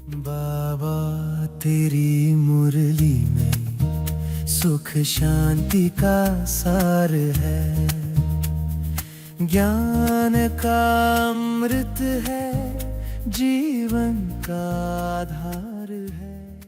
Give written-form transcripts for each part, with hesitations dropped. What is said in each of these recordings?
बाबा तेरी मुरली में सुख शांति का सार है, ज्ञान का अमृत है, जीवन का आधार है।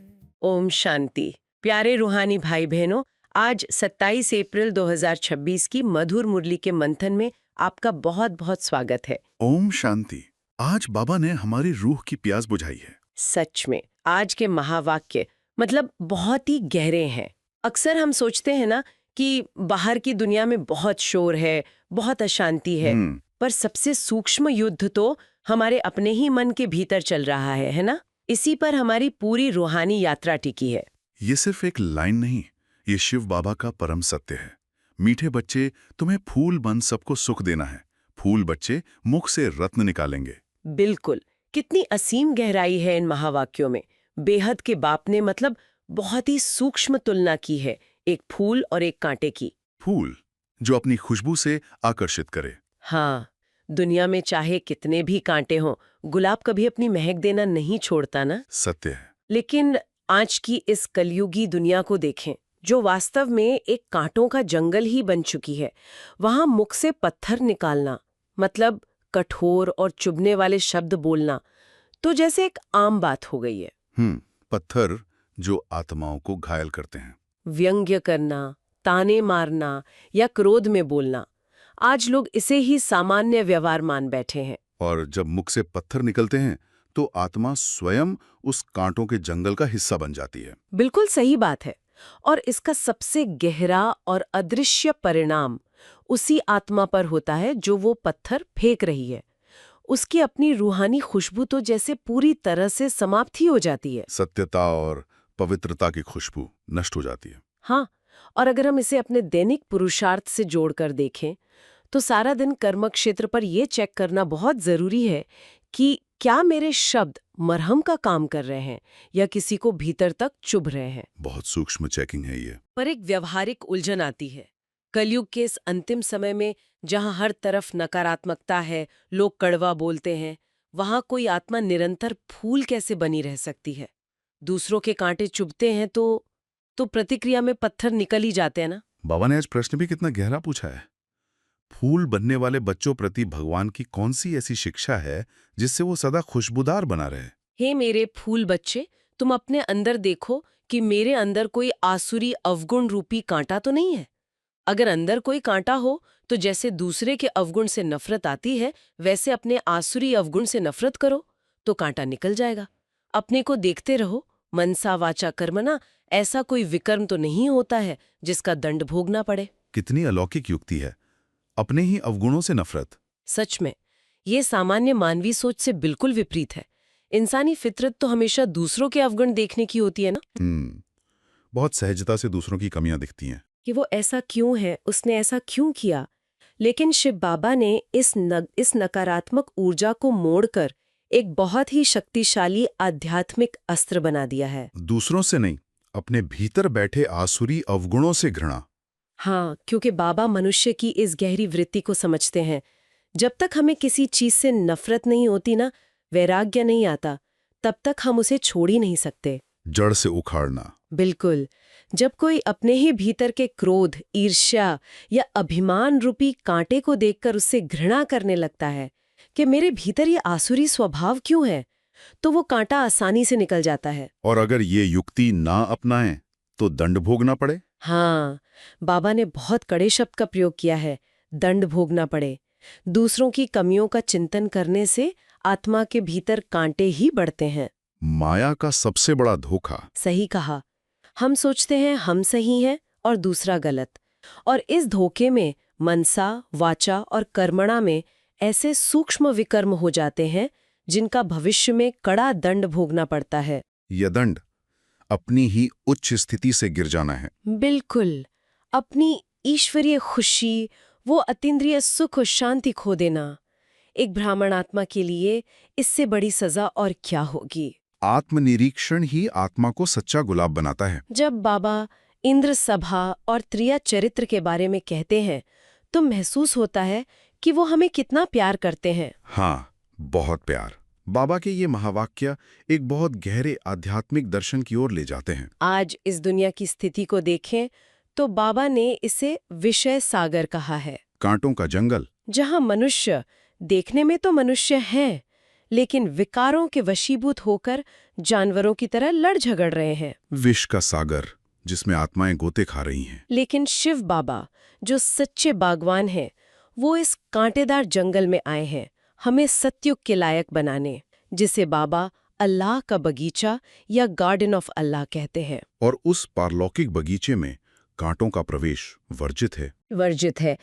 ओम शांति। प्यारे रूहानी भाई बहनों, आज 27 अप्रैल 2026 की मधुर मुरली के मंथन में आपका बहुत बहुत स्वागत है। ओम शांति। आज बाबा ने हमारी रूह की प्यास बुझाई है। सच में आज के महावाक्य मतलब बहुत ही गहरे हैं। अक्सर हम सोचते हैं ना कि बाहर की दुनिया में बहुत शोर है, बहुत अशांति है, पर सबसे सूक्ष्म युद्ध तो हमारे अपने ही मन के भीतर चल रहा है ना? इसी पर हमारी पूरी रूहानी यात्रा टिकी है। ये सिर्फ एक लाइन नहीं, ये शिव बाबा का परम सत्य है। मीठे बच्चे, तुम्हें फूल बन सबको सुख देना है। फूल बच्चे मुख से रत्न निकालेंगे। बिल्कुल, कितनी असीम गहराई है इन महावाक्यों में। बेहद के बाप ने मतलब बहुत ही सूक्ष्म तुलना की है एक फूल और एक कांटे की। फूल जो अपनी खुशबू से आकर्षित करे। हाँ, दुनिया में चाहे कितने भी कांटे हों, गुलाब कभी अपनी महक देना नहीं छोड़ता ना। सत्य है। लेकिन आज की इस कलयुगी दुनिया को देखें, जो वास्तव में एक कांटों का जंगल ही बन चुकी है। वहां मुख से पत्थर निकालना मतलब कठोर और चुभने वाले शब्द बोलना तो जैसे एक आम बात हो गई है। पत्थर जो आत्माओं को घायल करते हैं। व्यंग्य करना, ताने मारना या क्रोध में बोलना, आज लोग इसे ही सामान्य व्यवहार मान बैठे हैं। और जब मुख से पत्थर निकलते हैं तो आत्मा स्वयं उस कांटों के जंगल का हिस्सा बन जाती है। बिल्कुल सही बात है। और इसका सबसे गहरा और अदृश्य परिणाम उसी आत्मा पर होता है जो वो पत्थर फेंक रही है। उसकी अपनी रूहानी खुशबू तो जैसे पूरी तरह से समाप्त ही हो जाती है। सत्यता और पवित्रता की खुशबू नष्ट हो जाती है। हाँ, और अगर हम इसे अपने दैनिक पुरुषार्थ से जोड़कर देखें तो सारा दिन कर्म क्षेत्र पर यह चेक करना बहुत जरूरी है कि क्या मेरे शब्द मरहम का काम कर रहे हैं या किसी को भीतर तक चुभ रहे हैं। बहुत सूक्ष्म चेकिंग है ये। पर एक व्यवहारिक उलझन आती है कलयुग के इस अंतिम समय में, जहां हर तरफ नकारात्मकता है, लोग कड़वा बोलते हैं। वहां कोई आत्मा निरंतर फूल कैसे बनी रह सकती है? दूसरों के कांटे चुभते हैं तो प्रतिक्रिया में पत्थर निकल ही जाते हैं ना। बाबा ने आज प्रश्न भी कितना गहरा पूछा है। फूल बनने वाले बच्चों प्रति भगवान की कौन सी ऐसी शिक्षा है जिससे वो सदा खुशबूदार बना रहे? हे मेरे फूल बच्चे, तुम अपने अंदर देखो कि मेरे अंदर कोई आसुरी अवगुण रूपी कांटा तो नहीं है। अगर अंदर कोई कांटा हो तो जैसे दूसरे के अवगुण से नफरत आती है, वैसे अपने आसुरी अवगुण से नफरत करो तो कांटा निकल जाएगा। अपने को देखते रहो, मनसा वाचा कर्मना, ऐसा कोई विकर्म तो नहीं होता है जिसका दंड भोगना पड़े। कितनी अलौकिक युक्ति है, अपने ही अवगुणों से नफरत। सच में ये सामान्य मानवीय सोच से बिल्कुल विपरीत है। इंसानी फितरत तो हमेशा दूसरों के अवगुण देखने की होती है ना। बहुत सहजता से दूसरों की कमियां दिखती हैं कि वो ऐसा क्यों है, उसने ऐसा क्यों किया। लेकिन शिव बाबा ने इस नकारात्मक ऊर्जा को मोड़कर एक बहुत ही शक्तिशाली आध्यात्मिक अस्त्र बना दिया है। दूसरों से नहीं, अपने भीतर बैठे आसुरी अवगुणों से घृणा। हाँ, क्योंकि बाबा मनुष्य की इस गहरी वृत्ति को समझते हैं। जब तक हमें किसी चीज से नफरत नहीं होती ना, वैराग्य नहीं आता, तब तक हम उसे छोड़ ही नहीं सकते। जड़ से उखाड़ना। बिल्कुल। जब कोई अपने ही भीतर के क्रोध, ईर्ष्या या अभिमान रूपी कांटे को देखकर उससे घृणा करने लगता है कि मेरे भीतर ये आसुरी स्वभाव क्यों है, तो वो कांटा आसानी से निकल जाता है। और अगर ये युक्ति ना अपनाएं तो दंड भोगना पड़े। हाँ, बाबा ने बहुत कड़े शब्द का प्रयोग किया है, दंड भोगना पड़े। दूसरों की कमियों का चिंतन करने से आत्मा के भीतर कांटे ही बढ़ते हैं। माया का सबसे बड़ा धोखा। सही कहा। हम सोचते हैं हम सही हैं और दूसरा गलत, और इस धोखे में मनसा, वाचा और कर्मणा में ऐसे सूक्ष्म विकर्म हो जाते हैं जिनका भविष्य में कड़ा दंड भोगना पड़ता है। यह दंड अपनी ही उच्च स्थिति से गिर जाना है। बिल्कुल, अपनी ईश्वरीय खुशी, वो अतीन्द्रिय सुख और शांति खो देना। एक ब्राह्मण आत्मा के लिए इससे बड़ी सजा और क्या होगी। आत्मनिरीक्षण ही आत्मा को सच्चा गुलाब बनाता है। जब बाबा इंद्र सभा और त्रिया चरित्र के बारे में कहते हैं तो महसूस होता है कि वो हमें कितना प्यार करते हैं। हाँ, बहुत प्यार। बाबा के ये महावाक्य एक बहुत गहरे आध्यात्मिक दर्शन की ओर ले जाते हैं। आज इस दुनिया की स्थिति को देखें तो बाबा ने इसे विषय सागर कहा है, कांटों का जंगल, जहां मनुष्य देखने में तो मनुष्य हैं, लेकिन विकारों के वशीभूत होकर जानवरों की तरह लड़ झगड़ रहे हैं। विष का सागर जिसमें आत्माएं गोते खा रही हैं। लेकिन शिव बाबा जो सच्चे बागवान हैं, वो इस कांटेदार जंगल में आए हैं हमें सत्युग के लायक बनाने, जिसे बाबा अल्लाह का बगीचा या गार्डन ऑफ अल्लाह कहते हैं। और उस पारलौकिक बगीचे में कांटों का प्रवेश वर्जित है। वर्जित है।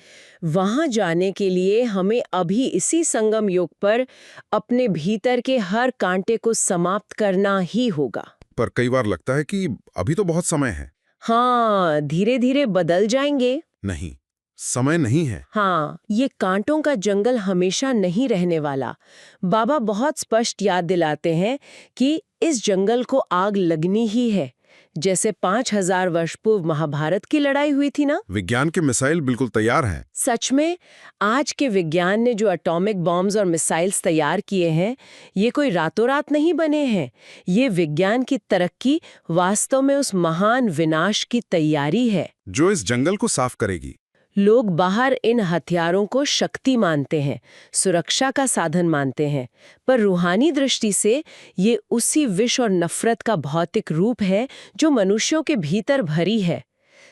वहां जाने के लिए हमें अभी इसी संगम युग पर अपने भीतर के हर कांटे को समाप्त करना ही होगा। पर कई बार लगता है कि अभी तो बहुत समय है। हाँ, धीरे धीरे बदल जाएंगे। नहीं, समय नहीं है। हाँ, ये कांटों का जंगल हमेशा नहीं रहने वाला। बाबा बहुत स्पष्ट याद दिलाते हैं कि इस जंगल को आग लगनी ही है, जैसे 5000 वर्ष पूर्व महाभारत की लड़ाई हुई थी ना। विज्ञान के मिसाइल बिल्कुल तैयार हैं। सच में, आज के विज्ञान ने जो एटॉमिक बॉम्ब्स और मिसाइल्स तैयार किए हैं, ये कोई रातों रात नहीं बने हैं। ये विज्ञान की तरक्की वास्तव में उस महान विनाश की तैयारी है जो इस जंगल को साफ करेगी। लोग बाहर इन हथियारों को शक्ति मानते हैं, सुरक्षा का साधन मानते हैं, पर रूहानी दृष्टि से ये उसी विष और नफरत का भौतिक रूप है जो मनुष्यों के भीतर भरी है।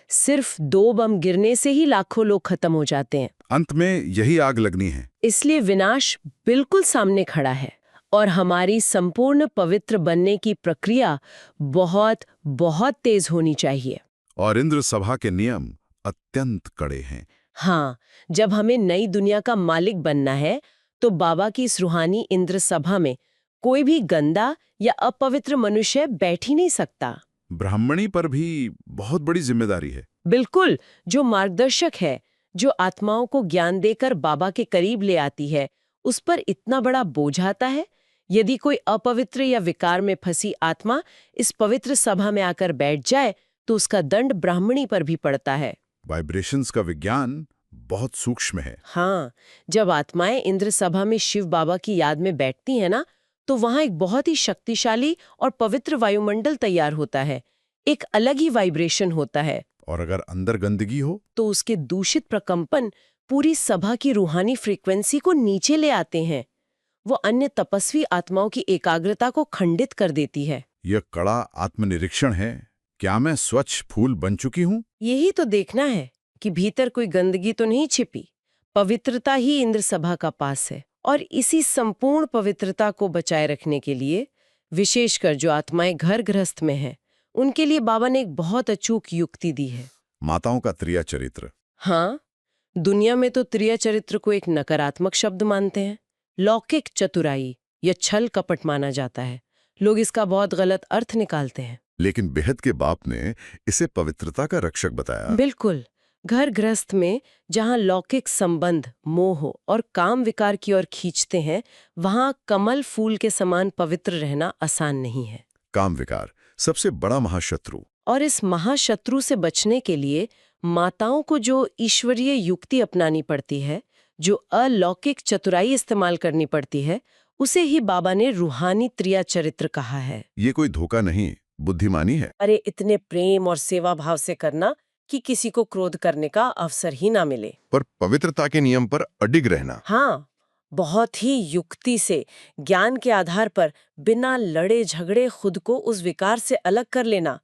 सिर्फ 2 बम गिरने से ही लाखों लोग खत्म हो जाते हैं। अंत में यही आग लगनी है। इसलिए विनाश बिल्कुल सामने खड़ा है और हमारी संपूर्ण पवित्र बनने की प्रक्रिया बहुत बहुत तेज होनी चाहिए। और इंद्र सभा के नियम अत्यंत कड़े हैं। हाँ, जब हमें नई दुनिया का मालिक बनना है तो बाबा की इस रूहानी इंद्र सभा में कोई भी गंदा या अपवित्र मनुष्य बैठ ही नहीं सकता। ब्राह्मणी पर भी बहुत बड़ी जिम्मेदारी है। बिल्कुल, जो मार्गदर्शक है, जो आत्माओं को ज्ञान देकर बाबा के करीब ले आती है, उस पर इतना बड़ा बोझ आता है। यदि कोई अपवित्र या विकार में फंसी आत्मा इस पवित्र सभा में आकर बैठ जाए तो उसका दंड ब्राह्मणी पर भी पड़ता है। वाइब्रेशंस का विज्ञान बहुत सूक्ष्म है। हाँ, जब आत्माएं इंद्र सभा में शिव बाबा की याद में बैठती हैं ना, तो वहां एक बहुत ही शक्तिशाली और पवित्र वायुमंडल तैयार होता है। एक अलग ही वाइब्रेशन होता है। और अगर अंदर गंदगी हो तो उसके दूषित प्रकंपन पूरी सभा की रूहानी फ्रीक्वेंसी को नीचे ले आते हैं। वो अन्य तपस्वी आत्माओं की एकाग्रता को खंडित कर देती है। यह कड़ा आत्मनिरीक्षण है। क्या मैं स्वच्छ फूल बन चुकी हूँ? यही तो देखना है कि भीतर कोई गंदगी तो नहीं छिपी। पवित्रता ही इंद्र सभा का पास है। और इसी संपूर्ण पवित्रता को बचाए रखने के लिए, विशेषकर जो आत्माएं घर गृहस्थ में हैं, उनके लिए बाबा ने एक बहुत अचूक युक्ति दी है। माताओं का त्रिया चरित्र। हाँ, दुनिया में तो त्रिया चरित्र को एक नकारात्मक शब्द मानते हैं। लौकिक चतुराई या छल कपट माना जाता है। लोग इसका बहुत गलत अर्थ निकालते हैं। लेकिन बेहद के बाप ने इसे पवित्रता का रक्षक बताया। बिल्कुल, घर गृहस्थ में जहां लौकिक संबंध मोह और काम विकार की ओर खींचते हैं, वहां कमल फूल के समान पवित्र रहना आसान नहीं है। काम विकार सबसे बड़ा महाशत्रु। और इस महाशत्रु से बचने के लिए माताओं को जो ईश्वरीय युक्ति अपनानी पड़ती है, जो अलौकिक चतुराई इस्तेमाल करनी पड़ती है, उसे ही बाबा ने रूहानी त्रिया चरित्र कहा है। ये कोई धोखा नहीं, बुद्धिमानी है। अरे इतने प्रेम और सेवा भाव से करना कि किसी को क्रोध करने का अवसर ही ना मिले। पर पवित्रता के नियम पर अडिग रहना। हाँ, बहुत ही युक्ति से, ज्ञान के आधार पर, बिना लड़े झगड़े खुद को उस विकार से अलग कर लेना।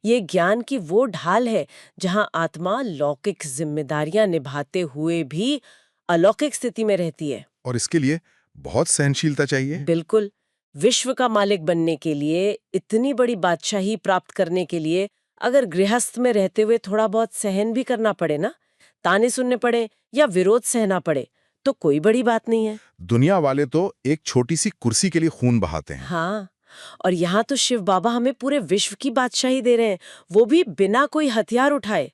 ये ज्ञान की वो ढाल है जहां आत्मा लौकिक जिम्मेदारियां निभाते हुए भी अलौकिक स्थिति में रहती है। और इसके लिए बहुत सहनशीलता चाहिए। बिल्कुल, विश्व का मालिक बनने के लिए, इतनी बड़ी बादशाही प्राप्त करने के लिए, अगर गृहस्थ में रहते हुए थोड़ा बहुत सहन भी करना पड़े ना, ताने सुनने पड़े या विरोध सहना पड़े, तो कोई बड़ी बात नहीं है। दुनिया वाले तो एक छोटी सी कुर्सी के लिए खून बहाते हैं। हाँ, और यहाँ तो शिव बाबा हमें पूरे विश्व की बादशाही दे रहे हैं, वो भी बिना कोई हथियार उठाए।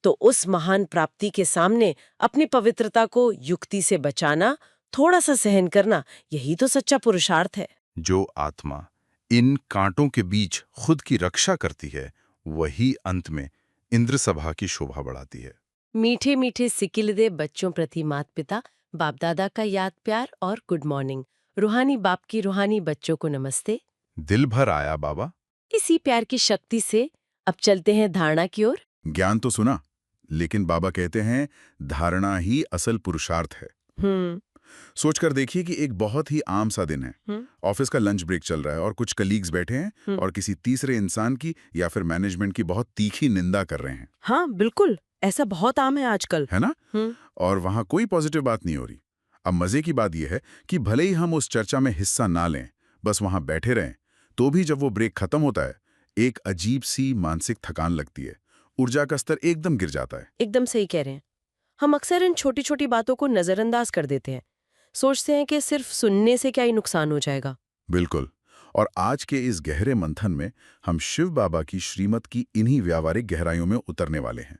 तो उस महान प्राप्ति के सामने अपनी पवित्रता को युक्ति से बचाना, थोड़ा सा सहन करना, यही तो सच्चा पुरुषार्थ है। जो आत्मा इन कांटों के बीच खुद की रक्षा करती है, वही अंत में इंद्र सभा की शोभा बढ़ाती है। मीठे मीठे सिकिलदे बच्चों प्रति माता पिता, बाप दादा का याद प्यार और गुड मॉर्निंग। रूहानी बाप की रूहानी बच्चों को नमस्ते। दिल भर आया बाबा। इसी प्यार की शक्ति से अब चलते हैं धारणा की ओर। ज्ञान तो सुना, लेकिन बाबा कहते हैं धारणा ही असल पुरुषार्थ है। हम्म। सोचकर देखिए कि एक बहुत ही आम सा दिन है। ऑफिस का लंच ब्रेक चल रहा है और कुछ कलीग्स बैठे हैं और किसी तीसरे इंसान की या फिर मैनेजमेंट की बहुत तीखी निंदा कर रहे हैं, हाँ बिल्कुल, ऐसा बहुत आम है आजकल। है ना? और वहां कोई पॉजिटिव बात नहीं हो रही। अब मजे की बात यह है कि भले ही हम उस चर्चा में हिस्सा ना लें, बस वहां बैठे रहें, तो भी जब वो ब्रेक खत्म होता है, एक अजीब सी मानसिक थकान लगती है, ऊर्जा का स्तर एकदम गिर जाता है। एकदम सही कह रहे हैं। हम अक्सर इन छोटी छोटी बातों को नजरअंदाज कर देते हैं, सोचते हैं कि सिर्फ सुनने से क्या ही नुकसान हो जाएगा। बिल्कुल। और आज के इस गहरे मंथन में हम शिव बाबा की श्रीमत की इन्हीं व्यावहारिक गहराइयों में उतरने वाले हैं।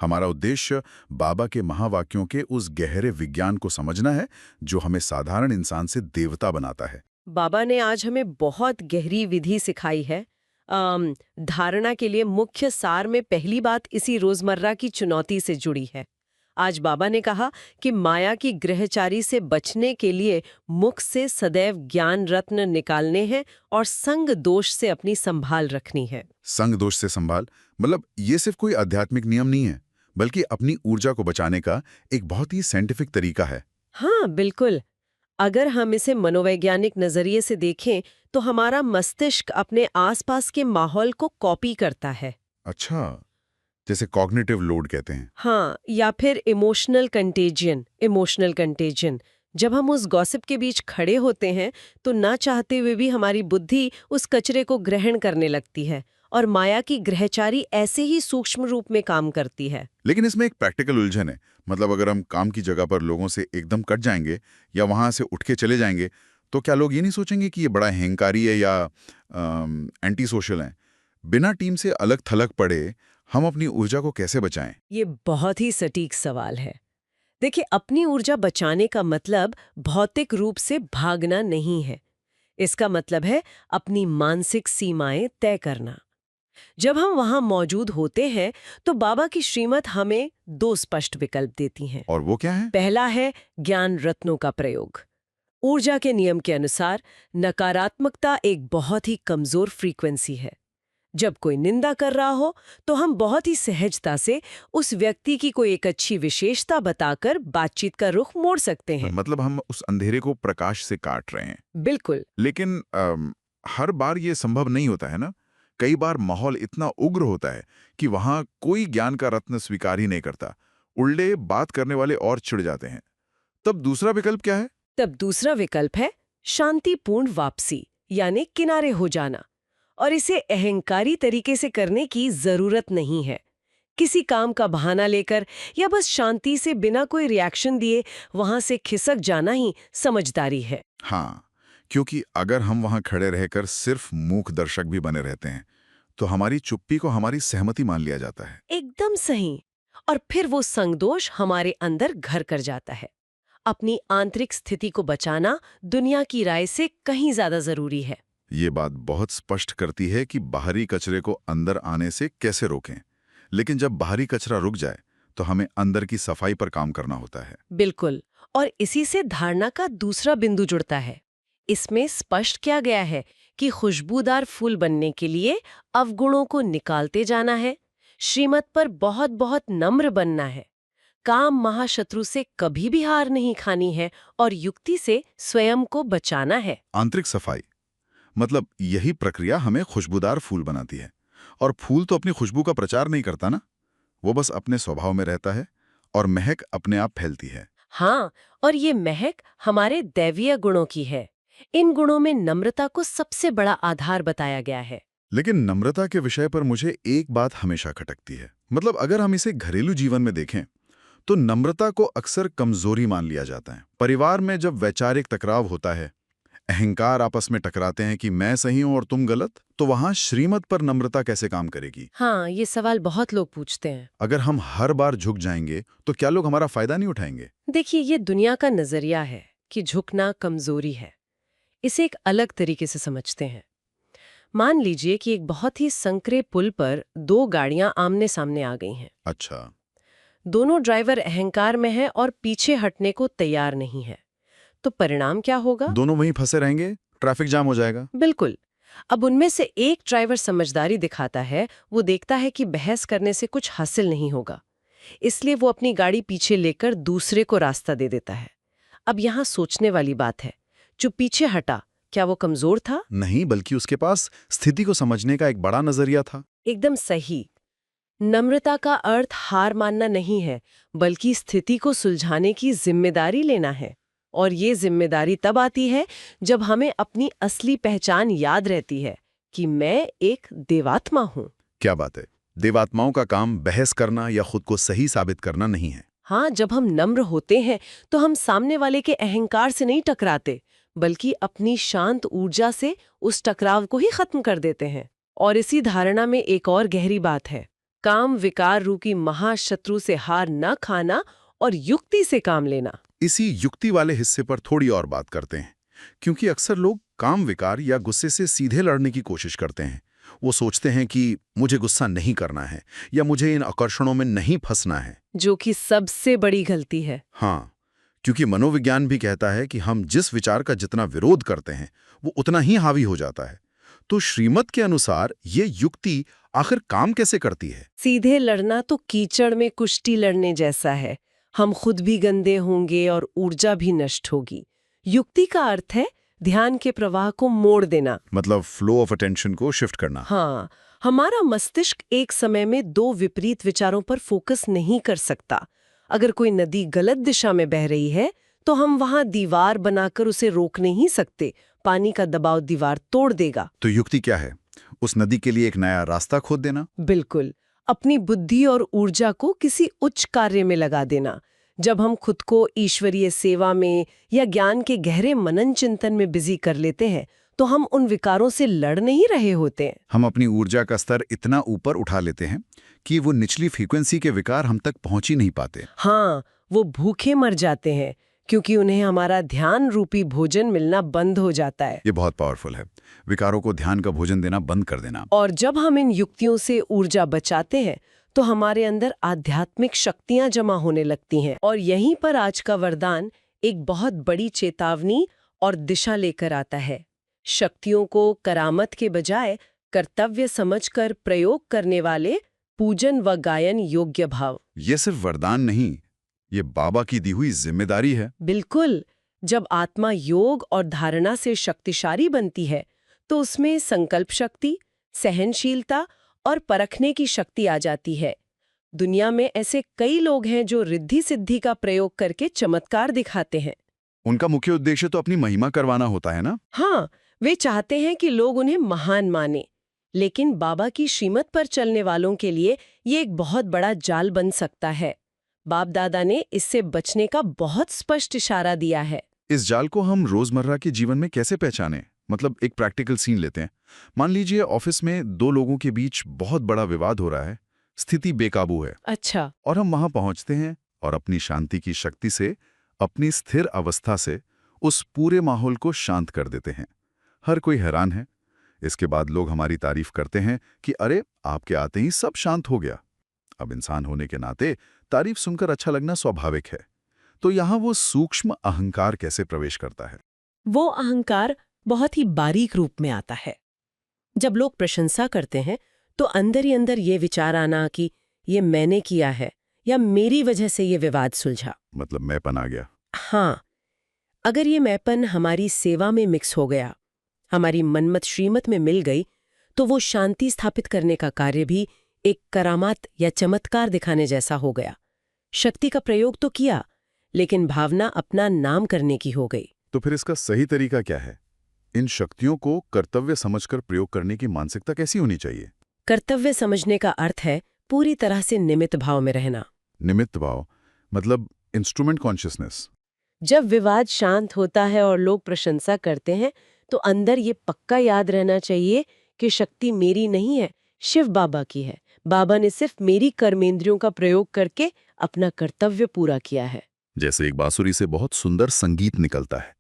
हमारा उद्देश्य बाबा के महावाक्यों के उस गहरे विज्ञान को समझना है जो हमें साधारण इंसान से देवता बनाता है। बाबा ने आज हमें बहुत गहरी विधि सिखाई है। धारणा के लिए मुख्य सार में पहली बात इसी रोजमर्रा की चुनौती से जुड़ी है। आज बाबा ने कहा कि माया की ग्रहचारी से बचने के लिए मुख से सदैव ज्ञान रत्न निकालने हैं और संग दोष से अपनी संभाल रखनी है। संग दोष से संभाल मतलब ये सिर्फ कोई आध्यात्मिक नियम नहीं है, बल्कि अपनी ऊर्जा को बचाने का एक बहुत ही साइंटिफिक तरीका है। हाँ बिल्कुल। अगर हम इसे मनोवैज्ञानिक नजरिए से देखें तो हमारा मस्तिष्क अपने आसपास के माहौल को कॉपी करता है। अच्छा, जैसे कॉग्निटिव लोड कहते हैं। हाँ, या फिर इमोशनल कंटेजियन। जब हम उस गॉसिप के बीच खड़े होते हैं तो ना चाहते हुए भी हमारी बुद्धि उस कचरे को ग्रहण करने लगती है और माया की ग्रहचारी ऐसे ही सूक्ष्म रूप में काम करती है। लेकिन इसमें एक प्रैक्टिकल उलझन है। मतलब अगर हम काम की जगह पर लोगों से एकदम कट जाएंगे या वहां से उठ के चले जाएंगे, तो क्या लोग ये नहीं सोचेंगे कि ये बड़ा अहंकारी है या एंटी सोशल है? बिना टीम से अलग थलग पड़े हम अपनी ऊर्जा को कैसे बचाएं? ये बहुत ही सटीक सवाल है। देखिए, अपनी ऊर्जा बचाने का मतलब भौतिक रूप से भागना नहीं है। इसका मतलब है अपनी मानसिक सीमाएं तय करना। जब हम वहां मौजूद होते हैं तो बाबा की श्रीमत हमें 2 स्पष्ट विकल्प देती हैं। और वो क्या है? पहला है ज्ञान रत्नों का प्रयोग। ऊर्जा के नियम के अनुसार नकारात्मकता एक बहुत ही कमजोर फ्रीक्वेंसी है। जब कोई निंदा कर रहा हो तो हम बहुत ही सहजता से उस व्यक्ति की कोई एक अच्छी विशेषता बताकर बातचीत का रुख मोड़ सकते हैं। मतलब हम उस अंधेरे को प्रकाश से काट रहे हैं। बिल्कुल। लेकिन हर बार ये संभव नहीं होता है ना। कई बार माहौल इतना उग्र होता है कि वहां कोई ज्ञान का रत्न स्वीकार ही नहीं करता, उल्टे बात करने वाले और चिढ़ जाते हैं। तब दूसरा विकल्प क्या है? तब दूसरा विकल्प है शांतिपूर्ण वापसी, यानी किनारे हो जाना। और इसे अहंकारी तरीके से करने की जरूरत नहीं है। किसी काम का बहाना लेकर या बस शांति से बिना कोई रिएक्शन दिए वहां से खिसक जाना ही समझदारी है। हाँ, क्योंकि अगर हम वहां खड़े रहकर सिर्फ मूक दर्शक भी बने रहते हैं तो हमारी चुप्पी को हमारी सहमति मान लिया जाता है। एकदम सही। और फिर वो संगदोष हमारे अंदर घर कर जाता है। अपनी आंतरिक स्थिति को बचाना दुनिया की राय से कहीं ज्यादा जरूरी है। ये बात बहुत स्पष्ट करती है कि बाहरी कचरे को अंदर आने से कैसे रोकें। लेकिन जब बाहरी कचरा रुक जाए तो हमें अंदर की सफाई पर काम करना होता है। बिल्कुल। और इसी से धारणा का दूसरा बिंदु जुड़ता है। इसमें स्पष्ट किया गया है कि खुशबूदार फूल बनने के लिए अवगुणों को निकालते जाना है, श्रीमत पर बहुत बहुत नम्र बनना है, काम महाशत्रु से कभी भी हार नहीं खानी है और युक्ति से स्वयं को बचाना है। आंतरिक सफाई मतलब यही प्रक्रिया हमें खुशबूदार फूल बनाती है। और फूल तो अपनी खुशबू का प्रचार नहीं करता ना, वो बस अपने स्वभाव में रहता है और महक अपने आप फैलती है। हाँ, और ये महक हमारे दैवीय गुणों की है। इन गुणों में नम्रता को सबसे बड़ा आधार बताया गया है। लेकिन नम्रता के विषय पर मुझे एक बात हमेशा खटकती है। मतलब अगर हम इसे घरेलू जीवन में देखें तो नम्रता को अक्सर कमजोरी मान लिया जाता है। परिवार में जब वैचारिक टकराव होता है, अहंकार आपस में टकराते हैं कि मैं सही हूं और तुम गलत, तो वहां श्रीमत पर नम्रता कैसे काम करेगी? हाँ, ये सवाल बहुत लोग पूछते हैं। अगर हम हर बार झुक जाएंगे तो क्या लोग हमारा फायदा नहीं उठाएंगे? देखिए, ये दुनिया का नजरिया है कि झुकना कमजोरी है। इसे एक अलग तरीके से समझते हैं। मान लीजिए कि एक बहुत ही संकरे पुल पर 2 गाड़ियां आमने सामने आ गई हैं। अच्छा। दोनों ड्राइवर अहंकार में हैं और पीछे हटने को तैयार नहीं है। तो परिणाम क्या होगा? दोनों वहीं फंसे रहेंगे, ट्रैफिक जाम हो जाएगा। बिल्कुल। अब उनमें से एक ड्राइवर समझदारी दिखाता है, वो देखता है कि बहस करने से कुछ हासिल नहीं होगा, इसलिए वो अपनी गाड़ी पीछे लेकर दूसरे को रास्ता दे देता है। अब यहाँ सोचने वाली बात है, जो पीछे हटा, क्या वो कमजोर था? नहीं, बल्कि उसके पास स्थिति को समझने का एक बड़ा नजरिया था। एकदम सही। नम्रता का अर्थ हार मानना नहीं है, बल्कि स्थिति को सुलझाने की जिम्मेदारी लेना है। और ये जिम्मेदारी तब आती है जब हमें अपनी असली पहचान याद रहती है कि मैं एक देवात्मा हूँ। क्या बात है, देवात्माओं का काम बहस करना या खुद को सही साबित करना नहीं है। हाँ, जब हम नम्र होते हैं तो हम सामने वाले के अहंकार से नहीं टकराते, बल्कि अपनी शांत ऊर्जा से उस टकराव को ही खत्म कर देते हैं। और इसी धारणा में एक और गहरी बात है, काम विकार रूपी महाशत्रु से हार न खाना और युक्ति से काम लेना। इसी युक्ति वाले हिस्से पर थोड़ी और बात करते हैं, क्योंकि अक्सर लोग काम विकार या गुस्से से सीधे लड़ने की कोशिश करते हैं। वो सोचते हैं कि मुझे गुस्सा नहीं करना है या मुझे इन आकर्षणों में नहीं फंसना है, जो कि सबसे बड़ी गलती है। हाँ, क्योंकि मनोविज्ञान भी कहता है कि हम जिस विचार का जितना विरोध करते हैं वो उतना ही हावी हो जाता है। तो श्रीमत के अनुसार ये युक्ति आखिर काम कैसे करती है? सीधे लड़ना तो कीचड़ में कुश्ती लड़ने जैसा है। हम खुद भी गंदे होंगे और ऊर्जा भी नष्ट होगी। युक्ति का अर्थ है ध्यान के प्रवाह को मोड़ देना, मतलब फ्लो ऑफ अटेंशन को शिफ्ट करना। हाँ, हमारा मस्तिष्क एक समय में दो विपरीत विचारों पर फोकस नहीं कर सकता। अगर कोई नदी गलत दिशा में बह रही है तो हम वहां दीवार बनाकर उसे रोक नहीं सकते, पानी का दबाव दीवार तोड़ देगा। तो युक्ति क्या है? उस नदी के लिए एक नया रास्ता खोद देना। बिल्कुल, अपनी बुद्धि और ऊर्जा को किसी उच्च कार्य में लगा देना। जब हम खुद को ईश्वरीय सेवा में या ज्ञान के गहरे मनन चिंतन में बिजी कर लेते हैं तो हम उन विकारों से लड़ नहीं रहे होते हैं। हम अपनी ऊर्जा का स्तर इतना ऊपर उठा लेते हैं कि वो निचली फ्रीक्वेंसी के विकार हम तक पहुंच ही नहीं पाते। हाँ, वो भूखे मर जाते हैं क्योंकि उन्हें हमारा ध्यान रूपी भोजन मिलना बंद हो जाता है। ये बहुत पावरफुल है, विकारों को ध्यान का भोजन देना बंद कर देना। और जब हम इन युक्तियों से ऊर्जा बचाते हैं तो हमारे अंदर आध्यात्मिक शक्तियां जमा होने लगती हैं। और यहीं पर आज का वरदान एक बहुत बड़ी चेतावनी और दिशा लेकर आता है। शक्तियों को करामत के बजाय कर्तव्य समझकर प्रयोग करने वाले पूजन व गायन योग्य भाव। ये सिर्फ वरदान नहीं, ये बाबा की दी हुई जिम्मेदारी है। बिल्कुल, जब आत्मा योग और धारणा से शक्तिशाली बनती है तो उसमें संकल्प शक्ति, सहनशीलता और परखने की शक्ति आ जाती है। दुनिया में ऐसे कई लोग हैं जो रिद्धि सिद्धि का प्रयोग करके चमत्कार दिखाते हैं। उनका मुख्य उद्देश्य तो अपनी महिमा करवाना होता है ना? हाँ, वे चाहते हैं कि लोग उन्हें महान माने, लेकिन बाबा की श्रीमत पर चलने वालों के लिए ये एक बहुत बड़ा जाल बन सकता है। बाप दादा ने इससे बचने का बहुत स्पष्ट इशारा दिया है। इस जाल को हम रोजमर्रा के जीवन में कैसे पहचानें? मतलब एक प्रैक्टिकल सीन लेते हैं। मान लीजिए ऑफिस में दो लोगों के बीच बहुत बड़ा विवाद हो रहा है, स्थिति बेकाबू है। अच्छा। और हम वहां पहुंचते हैं और अपनी शांति की शक्ति से, अपनी स्थिर अवस्था से उस पूरे माहौल को शांत कर देते हैं। हर कोई हैरान है। इसके बाद लोग हमारी तारीफ करते हैं कि अरे, आपके आते ही सब शांत हो गया। अब इंसान होने के नाते तारीफ सुनकर अच्छा लगना स्वाभाविक है। तो यहाँ वो सूक्ष्म अहंकार कैसे प्रवेश करता है? वो अहंकार बहुत ही बारीक रूप में आता है। जब लोग प्रशंसा करते हैं तो अंदर ही अंदर ये विचार आना कि ये मैंने किया है या मेरी वजह से ये विवाद सुलझा। मतलब मैंपन आ गया। हाँ, अगर ये मैंपन हमारी सेवा में मिक्स हो गया, हमारी मनमत श्रीमत में मिल गई, तो वो शांति स्थापित करने का कार्य भी एक करामात या चमत्कार दिखाने जैसा हो गया। शक्ति का प्रयोग तो किया, लेकिन भावना अपना नाम करने की हो गई। तो फिर इसका सही तरीका क्या है? इन शक्तियों को कर्तव्य समझकर प्रयोग करने की मानसिकता कैसी होनी चाहिए? कर्तव्य समझने का अर्थ है पूरी तरह से निमित्त भाव में रहना। निमित्त भाव मतलब इंस्ट्रूमेंट कॉन्शियसनेस। जब विवाद शांत होता है और लोग प्रशंसा करते हैं तो अंदर ये पक्का याद रहना चाहिए कि शक्ति मेरी नहीं है, शिव बाबा की है। बाबा ने सिर्फ मेरी कर्मेंद्रियों का प्रयोग करके अपना कर्तव्य पूरा किया है। जैसे एक बांसुरी से बहुत सुंदर संगीत निकलता है,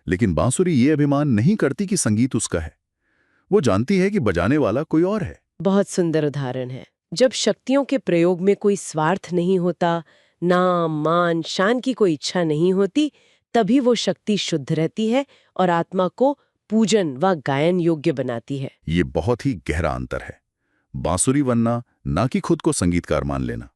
लेकिन बांसुरी ये अभिमान नहीं करती कि संगीत उसका है। वो जानती है कि बजाने वाला कोई और है। बहुत सुंदर उदाहरण है। जब शक्तियों के प्रयोग में कोई स्वार्थ नहीं होता, नाम मान शान की कोई इच्छा नहीं होती, तभी वो शक्ति शुद्ध रहती है और आत्मा को पूजन व गायन योग्य बनाती है। ये बहुत ही गहरा अंतर है। बांसुरी बनना ना कि खुद को संगीतकार मान लेना।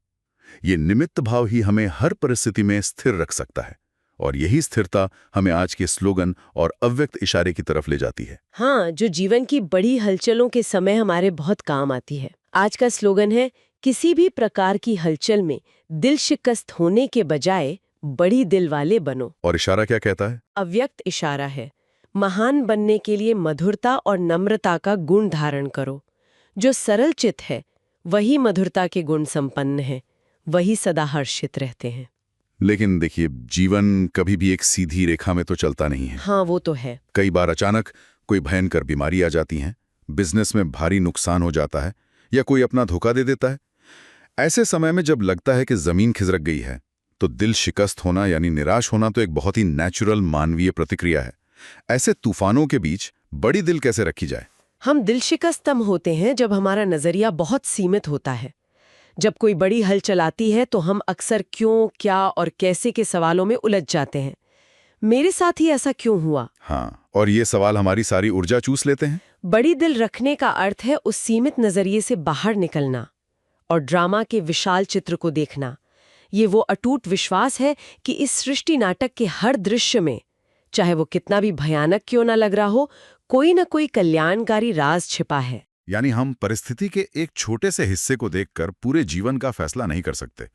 ये निमित्त भाव ही हमें हर परिस्थिति में स्थिर रख सकता है, और यही स्थिरता हमें आज के स्लोगन और अव्यक्त इशारे की तरफ ले जाती है। हाँ, जो जीवन की बड़ी हलचलों के समय हमारे बहुत काम आती है। आज का स्लोगन है, किसी भी प्रकार की हलचल में दिल शिकस्त होने के बजाय बड़ी दिल वाले बनो। और इशारा क्या कहता है? अव्यक्त इशारा है, महान बनने के लिए मधुरता और नम्रता का गुण धारण करो। जो सरल चित है वही मधुरता के गुण संपन्न है, वही सदा हर्षित रहते हैं। लेकिन देखिए, जीवन कभी भी एक सीधी रेखा में तो चलता नहीं है। हाँ, वो तो है। कई बार अचानक कोई भयंकर बीमारी आ जाती है, बिजनेस में भारी नुकसान हो जाता है, या कोई अपना धोखा दे देता है। ऐसे समय में जब लगता है कि जमीन खिसक गई है, तो दिल शिकस्त होना यानी निराश होना तो एक बहुत ही नेचुरल मानवीय प्रतिक्रिया है। ऐसे तूफानों के बीच बड़ी दिल कैसे रखी जाए? हम दिल शिकस्त तब होते हैं जब हमारा नजरिया बहुत सीमित होता है। जब कोई बड़ी हलचल आती है तो हम अक्सर क्यों, क्या और कैसे के सवालों में उलझ जाते हैं। मेरे साथ ही ऐसा क्यों हुआ? हाँ, और ये सवाल हमारी सारी ऊर्जा चूस लेते हैं। बड़ी दिल रखने का अर्थ है उस सीमित नजरिए से बाहर निकलना और ड्रामा के विशाल चित्र को देखना। ये वो अटूट विश्वास है कि इस सृष्टि नाटक के हर दृश्य में, चाहे वो कितना भी भयानक क्यों ना लग रहा हो, कोई न कोई कल्याणकारी राज छिपा है। यानी हम परिस्थिति के एक छोटे से हिस्से को देखकर पूरे जीवन का फैसला नहीं कर सकते,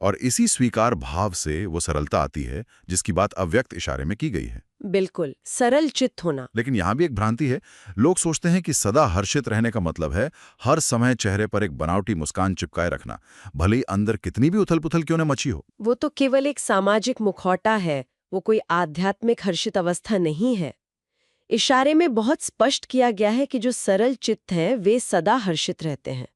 और इसी स्वीकार भाव से वो सरलता आती है जिसकी बात अव्यक्त इशारे में की गई है। बिल्कुल, सरल चित्त होना। लेकिन यहाँ भी एक भ्रांति है। लोग सोचते हैं कि सदा हर्षित रहने का मतलब है हर समय चेहरे पर एक बनावटी मुस्कान चिपकाए रखना, भले ही अंदर कितनी भी उथल-पुथल क्यों न मची हो। वो तो केवल एक सामाजिक मुखौटा है, वो कोई आध्यात्मिक हर्षित अवस्था नहीं है। इशारे में बहुत स्पष्ट किया गया है कि जो सरल चित्त हैं वे सदा हर्षित रहते हैं,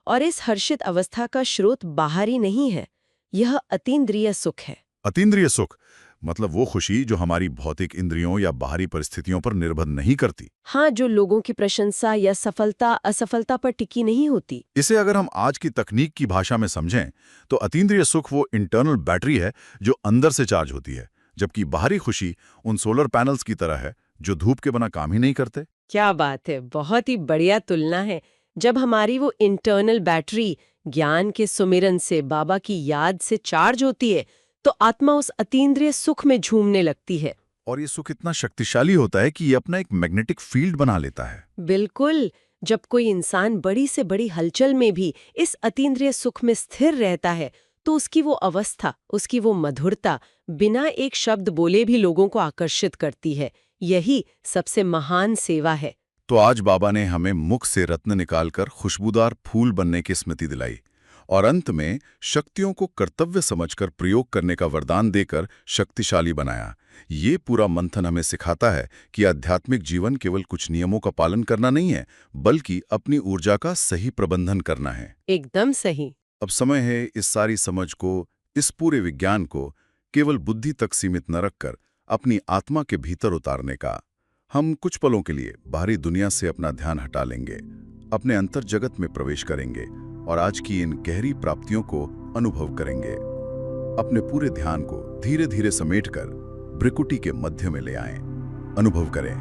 और इस हर्षित अवस्था का स्रोत बाहरी नहीं है, यह अतीन्द्रिय सुख है। अतीन्द्रिय सुख मतलब वो खुशी जो हमारी भौतिक इंद्रियों या बाहरी परिस्थितियों पर निर्भर नहीं करती। हाँ, जो लोगों की प्रशंसा या सफलता असफलता पर टिकी नहीं होती। इसे अगर हम आज की तकनीक की भाषा में समझें तो अतीन्द्रिय सुख वो इंटरनल बैटरी है जो अंदर से चार्ज होती है, जबकि बाहरी खुशी उन सोलर पैनल्स की तरह है जो धूप के बिना काम ही नहीं करते। क्या बात है, बहुत ही बढ़िया तुलना है। जब हमारी वो इंटरनल बैटरी ज्ञान के सुमिरन से, बाबा की याद से चार्ज होती है, तो आत्मा उस अतीन्द्रिय सुख में झूमने लगती है। और ये सुख इतना शक्तिशाली होता है कि ये अपना एक मैग्नेटिक फील्ड बना लेता है। बिल्कुल, जब कोई इंसान बड़ी से बड़ी हलचल में भी इस अतीन्द्रिय सुख में स्थिर रहता है, तो उसकी वो अवस्था, उसकी वो मधुरता बिना एक शब्द बोले भी लोगों को आकर्षित करती है। यही सबसे महान सेवा है। तो आज बाबा ने हमें मुख से रत्न निकालकर खुशबूदार फूल बनने की स्मृति दिलाई, और अंत में शक्तियों को कर्तव्य समझकर प्रयोग करने का वरदान देकर शक्तिशाली बनाया। ये पूरा मंथन हमें सिखाता है कि आध्यात्मिक जीवन केवल कुछ नियमों का पालन करना नहीं है, बल्कि अपनी ऊर्जा का सही प्रबंधन करना है। एकदम सही। अब समय है इस सारी समझ को, इस पूरे विज्ञान को केवल बुद्धि तक सीमित न रखकर अपनी आत्मा के भीतर उतारने का। हम कुछ पलों के लिए बाहरी दुनिया से अपना ध्यान हटा लेंगे, अपने अंतर जगत में प्रवेश करेंगे और आज की इन गहरी प्राप्तियों को अनुभव करेंगे। अपने पूरे ध्यान को धीरे धीरे समेटकर भ्रिकुटी के मध्य में ले आएं। अनुभव करें,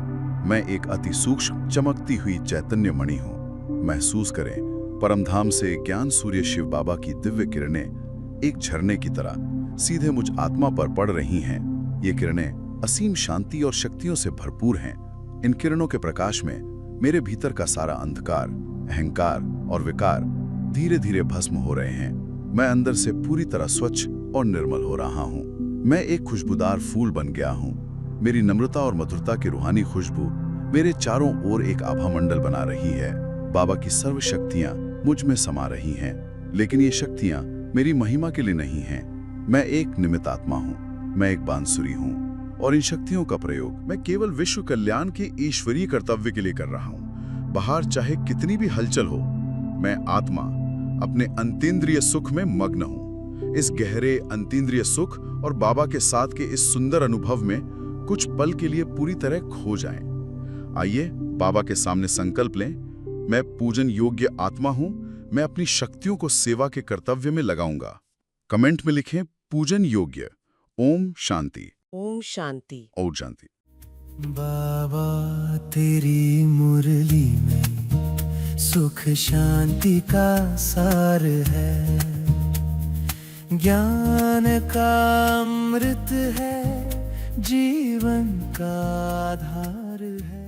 मैं एक अति सूक्ष्म चमकती हुई चैतन्य मणि हूं। महसूस करें, परमधाम से ज्ञान सूर्य शिव बाबा की दिव्य किरणें एक झरने की तरह सीधे मुझ आत्मा पर पड़ रही हैं। ये किरणें असीम शांति और शक्तियों से भरपूर हैं। इन किरणों के प्रकाश में मेरे भीतर का सारा अंधकार, अहंकार और विकार धीरे धीरे भस्म हो रहे हैं। मैं अंदर से पूरी तरह स्वच्छ और निर्मल हो रहा हूँ। मैं एक खुशबूदार फूल बन गया हूँ। मेरी नम्रता और मधुरता की रूहानी खुशबू मेरे चारों ओर एक आभा मंडल बना रही है। बाबा की सर्व शक्तियाँ मुझ में समा रही हैं, लेकिन ये शक्तियाँ मेरी महिमा के लिए नहीं हैं। मैं एक निमित्त आत्मा हूँ, मैं एक बांसुरी हूँ, और इन शक्तियों का प्रयोग मैं केवल विश्व कल्याण के ईश्वरीय कर्तव्य के लिए कर रहा हूँ। बाहर चाहे कितनी भी हलचल हो, मैं आत्मा अपने अंतीन्द्रिय सुख में मग्न हूँ। इस गहरे अंतीन्द्रिय सुख और बाबा के साथ के इस सुंदर अनुभव में कुछ पल के लिए पूरी तरह खो जाएं। आइए बाबा के सामने संकल्प लें, मैं पूजन योग्य आत्मा हूँ। मैं अपनी शक्तियों को सेवा के कर्तव्य में लगाऊंगा। कमेंट में लिखें पूजन योग्य। ओम शांति। ओम शांति। और शांति। बाबा तेरी मुरली में सुख शांति का सार है, ज्ञान का अमृत है, जीवन का आधार है।